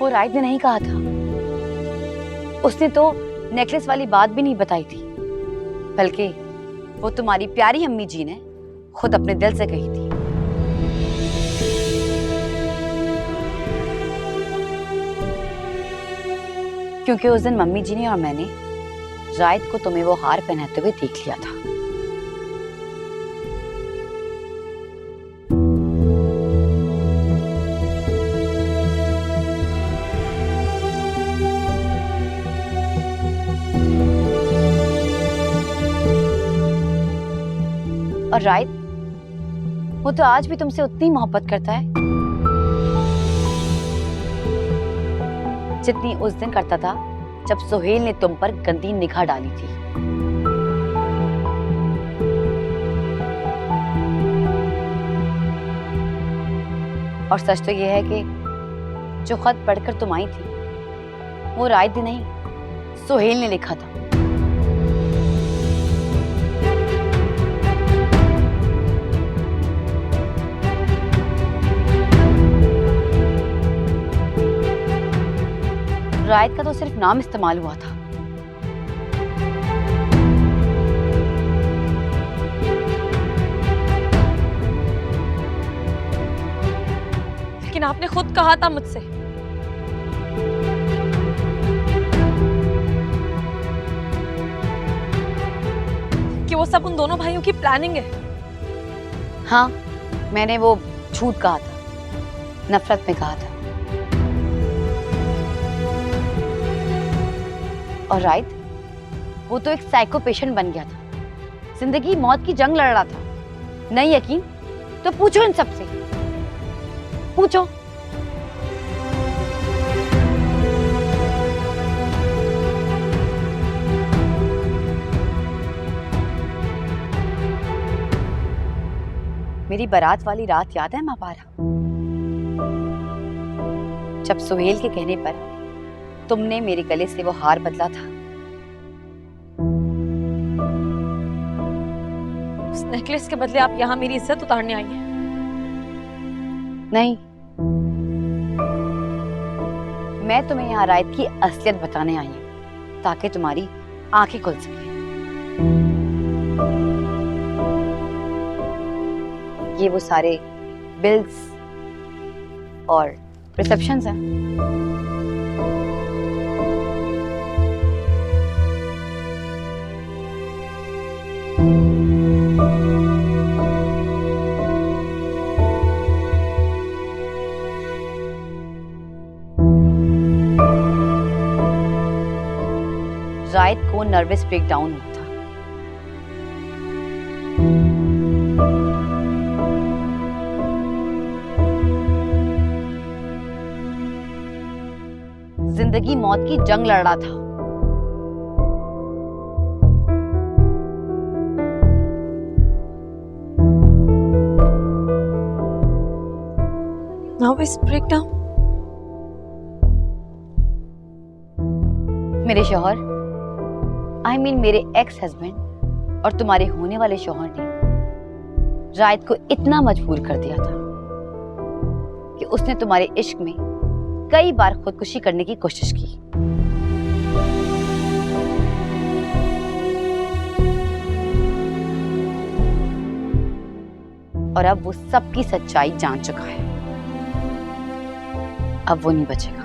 वो राइट ने नहीं कहा था। उसने तो नेकलेस वाली बात भी नहीं बताई थी, बल्कि वो तुम्हारी प्यारी अम्मी जी ने खुद अपने दिल से कही थी। क्योंकि उस दिन मम्मी जी ने और मैंने रायत को तुम्हें वो हार पहनाते हुए देख लिया था। और रायत, वो तो आज भी तुमसे उतनी मोहब्बत करता है जितनी उस दिन करता था जब सुहेल ने तुम पर गंदी निगाह डाली थी। और सच तो यह है कि जो खत पढ़कर तुम आई थी वो रायत ने नहीं, सुहेल ने लिखा था। रायत का तो सिर्फ नाम इस्तेमाल हुआ था। लेकिन आपने खुद कहा था मुझसे कि वो सब उन दोनों भाइयों की प्लानिंग है। हाँ, मैंने वो झूठ कहा था, नफरत में कहा था। और राइट, वो तो एक साइको पेशेंट बन गया था, जिंदगी मौत की जंग लड़ रहा था। नहीं यकीन तो पूछो इन सबसे, पूछो। मेरी बारात वाली रात याद है मापारा, जब सुहेल के कहने पर तुमने मेरे गले से वो हार बदला था। उस नेकलेस के बदले आप यहाँ मेरी इज्जत उतारने आई हैं। नहीं, मैं तुम्हें यहाँ रायत की असलियत बताने आई हूँ ताकि तुम्हारी आंखें खुल सके। ये वो सारे बिल्स और रिसेप्शंस हैं। रायत को नर्वस ब्रेकडाउन हुआ था। जिंदगी मौत की जंग लड़ रहा था। Nervous breakdown? मेरे शौहर, I mean मेरे एक्स हस्बैंड और तुम्हारे होने वाले शौहर ने रायत को इतना मजबूर कर दिया था कि उसने तुम्हारे इश्क में कई बार खुदकुशी करने की कोशिश की। और अब वो सबकी सच्चाई जान चुका है। अब वो नहीं बचेगा।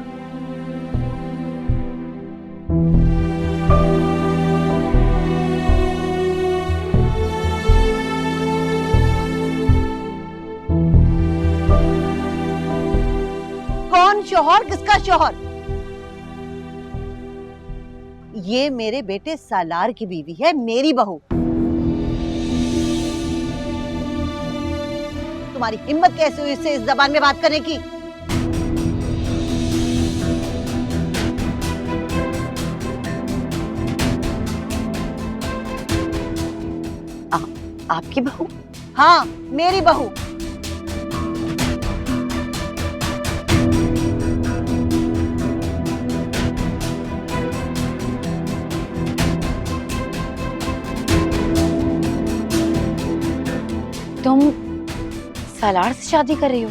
कौन शौहर? किसका शौहर? ये मेरे बेटे सालार की बीवी है, मेरी बहू। तुम्हारी हिम्मत कैसे हुई इससे इस जबान में बात करने की? आपकी बहू? हाँ, मेरी बहू। तुम सालार से शादी कर रही हो?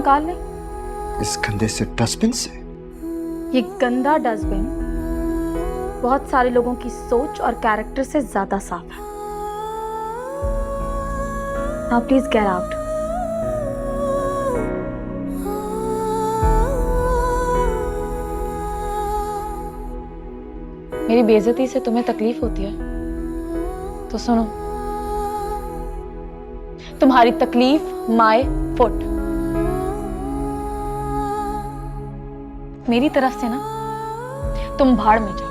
निकाल लें। इस गंदे से डस्टबिन से? ये गंदा डस्टबिन बहुत सारे लोगों की सोच और कैरेक्टर से ज्यादा साफ है। Now please get out. मेरी बेइज्जती से तुम्हें तकलीफ होती है तो सुनो, तुम्हारी तकलीफ माय फुट। मेरी तरफ से ना तुम भाड़ में जाओ।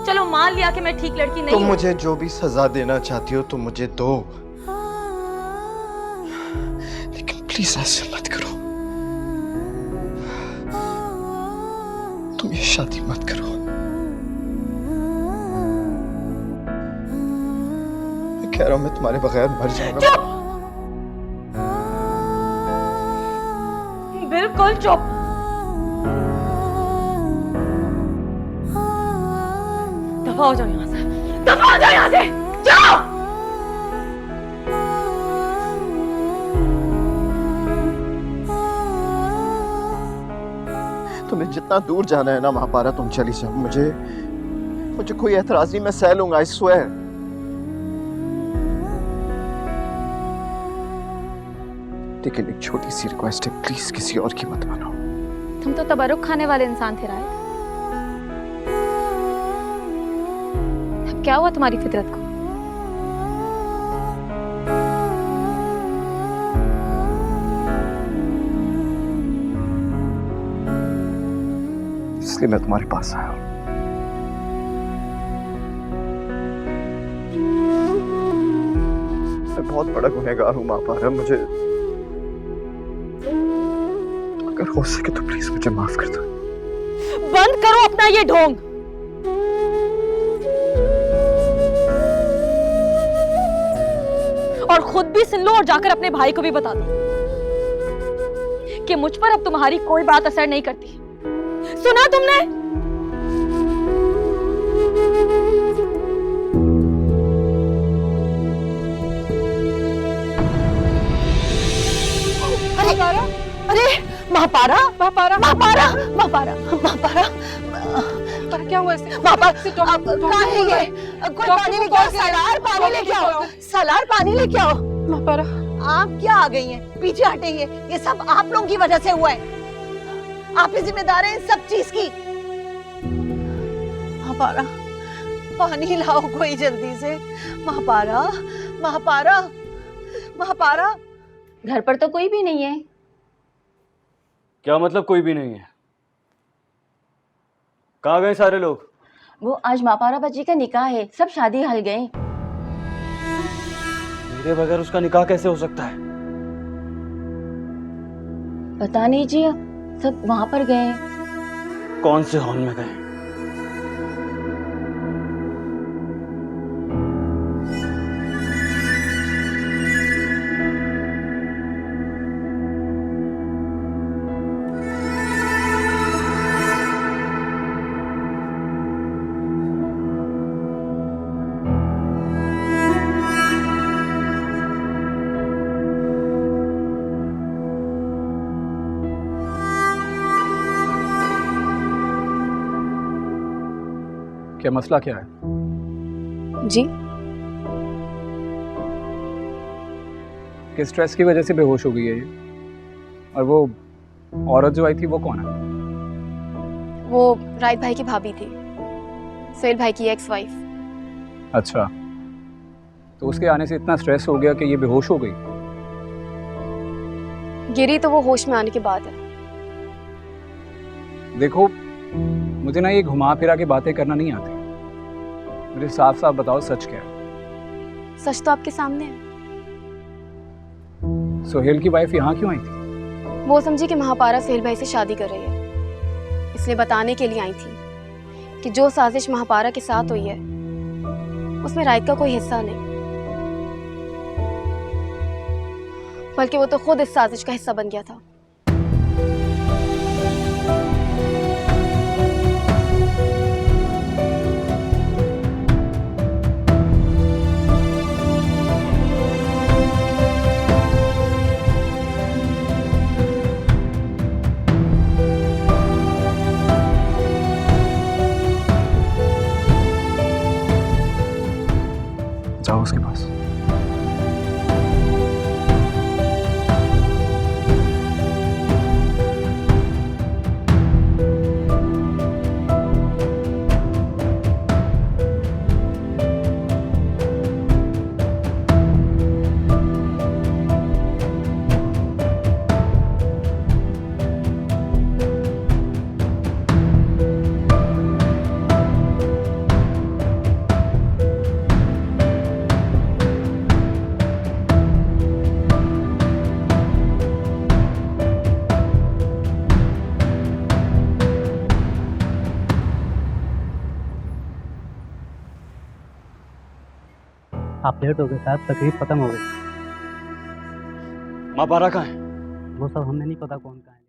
चलो मान लिया कि मैं ठीक लड़की नहीं तुम हूँ। मुझे जो भी सजा देना चाहती हो तुम मुझे दो, लेकिन प्लीज ऐसे मत करो। तुम ये शादी मत करो। मैं कह रहा हूं मैं तुम्हारे बगैर मर जाऊंगा। बिल्कुल चुप। दफा हो जाओ यहाँ से, दफा हो जाओ यहाँ से, जाओ। तुम्हें जितना दूर जाना है ना महापारा तुम चली जाओ। मुझे कोई एतराज नहीं, मैं सह लूंगा, आई स्वेयर। लेकिन एक छोटी सी रिक्वेस्ट है, प्लीज किसी और की मत मानो। तुम तो तबरुक खाने वाले इंसान थे राय। अब क्या हुआ तुम्हारी फितरत को? इसलिए मैं तुम्हारे पास आया हूं। मैं बहुत बड़ा गुनहगार हूं महापारा, मुझे अगर हो सके तो प्लीज मुझे माफ कर दो। बंद करो अपना ये ढोंग। और खुद भी सुन लो और जाकर अपने भाई को भी बता दो कि मुझ पर अब तुम्हारी कोई बात असर नहीं करती। सुना तुमने? अरे महापारा महापारा, महापारा महापारा महापारा पर क्या हुआ इसे? महापारा अब कहाँ है ये? कोई पानी लेके आओ, सलार पानी लेके आओ, सलार पानी लेके आओ। महापारा आप क्या आ गई हैं? पीछे हटेंगे, ये सब आप लोगों की वजह से हुआ है। आप ही जिम्मेदार हैं इन सब चीज की। महापारा पानी लाओ कोई जल्दी से। महापारा महापारा महापारा। घर पर तो कोई भी नहीं है। क्या मतलब कोई भी नहीं है? कहाँ गए सारे लोग? वो आज मापारा बच्ची का निकाह है, सब शादी हल गए। मेरे बगैर उसका निकाह कैसे हो सकता है? पता नहीं जी, सब वहां पर गए। कौन से हॉल में गए? क्या मसला क्या है? जी किस स्ट्रेस की वजह से बेहोश हो गई है ये? और वो औरत जो आई थी वो कौन है? वो राइट भाई की भाभी थी, सोहेल भाई की एक्स वाइफ। अच्छा, तो उसके आने से इतना स्ट्रेस हो गया कि ये बेहोश हो गई? गिरी तो वो होश में आने के बाद है। देखो, मुझे ना ये घुमा फिरा के बातें करना नहीं आती। मुझे साफ साफ बताओ सच क्या है? सच तो आपके सामने है। सोहेल की वाइफ यहाँ क्यों आई थी? वो समझी कि महापारा सोहेल भाई से शादी कर रही है, इसलिए बताने के लिए आई थी कि जो साजिश महापारा के साथ हुई है उसमें राइट का कोई हिस्सा नहीं, बल्कि वो तो खुद इस साजिश का हिस्सा बन गया था। आप लेट हो गए साहब, तकलीफ खत्म हो गई। महापारा कहाँ है? वो सब हमें नहीं पता कौन कहाँ है।